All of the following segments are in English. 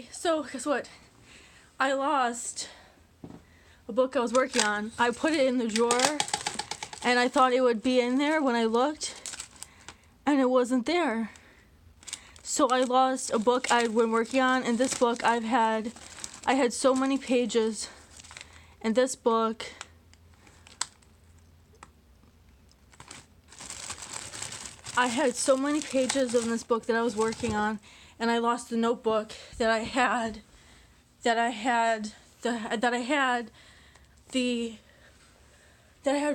Okay, so guess what? I lost a book I was working on. I put it in the drawer, and I thought it would be in there when I looked, and it wasn't there. So I lost a book I'd been working on, and this book I had so many pages in this book. I had so many pages in this book that I was working on, and I lost the notebook that I had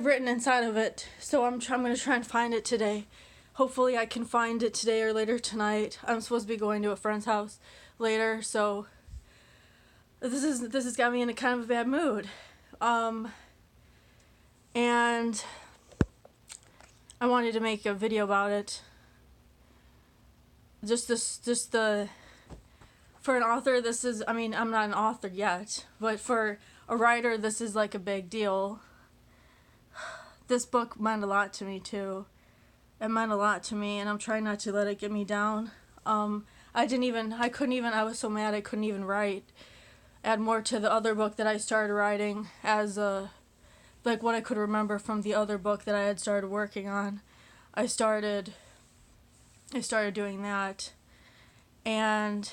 written inside of it. So I'm going to try and find it today. Hopefully I can find it today or later tonight. I'm supposed to be going to a friend's house later, so this has got me in a kind of a bad mood. And I wanted to make a video about it. For an author, this is, I mean, I'm not an author yet, but for a writer, this is like a big deal. This book meant a lot to me too. It meant a lot to me, and I'm trying not to let it get me down. I was so mad I couldn't even add more to the other book that I started writing as like what I could remember from the other book that I had started working on. I started doing that, and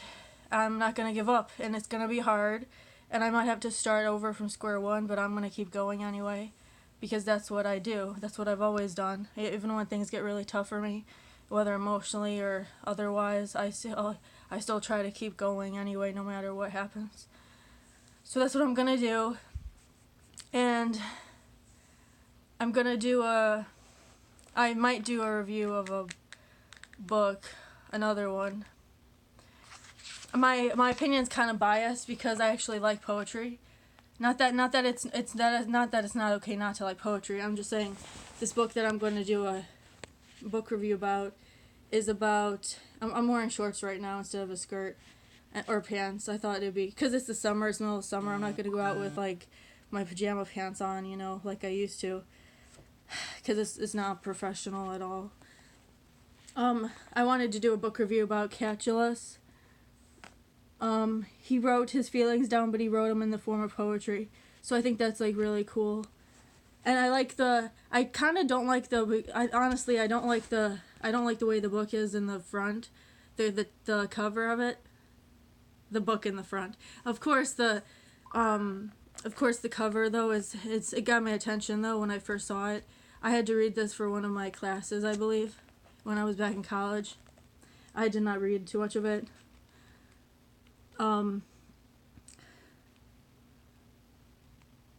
I'm not going to give up, and it's going to be hard, and I might have to start over from square one, but I'm going to keep going anyway, because that's what I do. That's what I've always done. Even when things get really tough for me, whether emotionally or otherwise, I still try to keep going anyway, no matter what happens. So that's what I'm going to do, and I'm going to do I might do a review of a book, another one. My opinion's kind of biased because I actually like poetry. Not that it's not okay not to like poetry. I'm just saying this book that I'm going to do a book review about is about. I'm wearing shorts right now instead of a skirt or pants. I thought it'd be because it's the summer. It's the middle of summer. I'm not going to go out with like my pajama pants on, like I used to. Because it's not professional at all. I wanted to do a book review about Catullus. He wrote his feelings down, but he wrote them in the form of poetry. So I think that's like really cool. And I don't like the way the book is in the front, the cover of it, the book in the front. Of course the cover though it got my attention though when I first saw it. I had to read this for one of my classes, I believe, when I was back in college. I did not read too much of it. I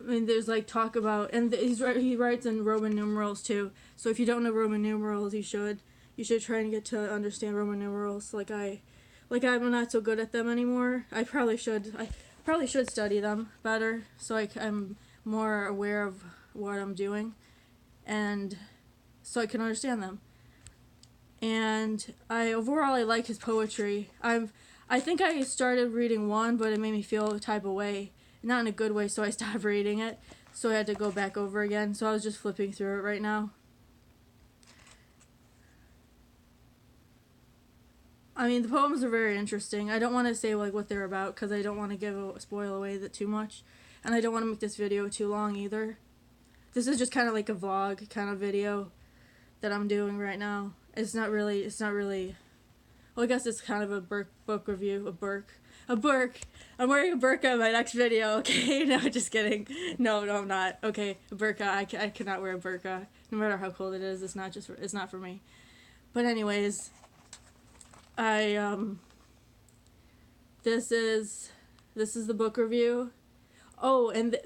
mean, there's like talk about, and he writes in Roman numerals too. So if you don't know Roman numerals, you should try and get to understand Roman numerals. I'm not so good at them anymore. I probably should study them better so I'm more aware of what I'm doing, and so I can understand them. And I like his poetry. I think I started reading one, but it made me feel a type of way, not in a good way, so I stopped reading it. So I had to go back over again. So I was just flipping through it right now. I mean, the poems are very interesting. I don't want to say like what they're about because I don't want to spoil away too much, and I don't want to make this video too long either. This is just kind of like a vlog kind of video that I'm doing right now. It's not really. Well, I guess it's kind of a book review. A burk. I'm wearing a burqa in my next video. Okay, no, just kidding. No, I'm not. Okay, a burqa. I cannot wear a burqa, no matter how cold it is. It's not for me. But anyways. This is the book review. Oh, and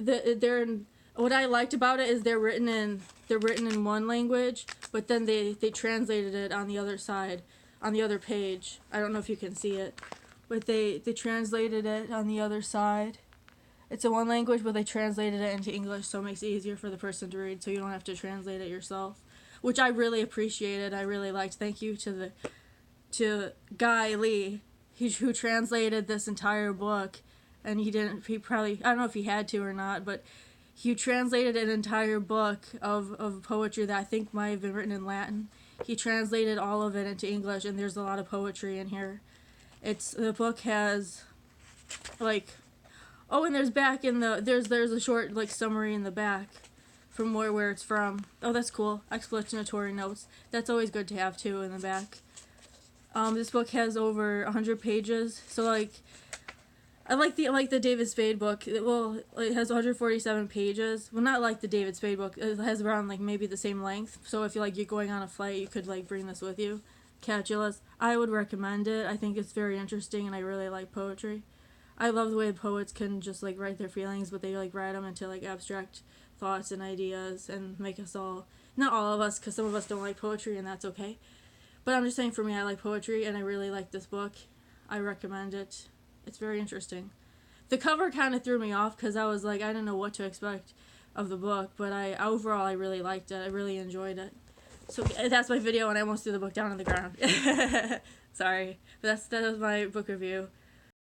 what I liked about it is they're written in one language, but then they translated it on the other side, on the other page. I don't know if you can see it, but they translated it on the other side. It's in one language, but they translated it into English, so it makes it easier for the person to read, so you don't have to translate it yourself, which I really appreciated. I really liked. Thank you to Guy Lee, who translated this entire book, and I don't know if he had to or not, but he translated an entire book of poetry that I think might have been written in Latin. He translated all of it into English, and there's a lot of poetry in here. The book has like, oh, and there's back in the, there's a short, like, summary in the back from where it's from. Oh, that's cool. Explanatory notes. That's always good to have, too, in the back. This book has over 100 pages, so, like, I like the David Spade book. It has 147 pages. Well, not like the David Spade book. It has around, like, maybe the same length. So if you're going on a flight, you could, like, bring this with you. Catullus. I would recommend it. I think it's very interesting, and I really like poetry. I love the way poets can just, like, write their feelings, but they, like, write them into, like, abstract thoughts and ideas and make us all, not all of us, because some of us don't like poetry, and that's okay. But I'm just saying, for me, I like poetry, and I really like this book. I recommend it. It's very interesting. The cover kind of threw me off because I was like, I didn't know what to expect of the book, but overall I really liked it. I really enjoyed it. So that's my video, and I almost threw the book down on the ground. Sorry, but that was my book review.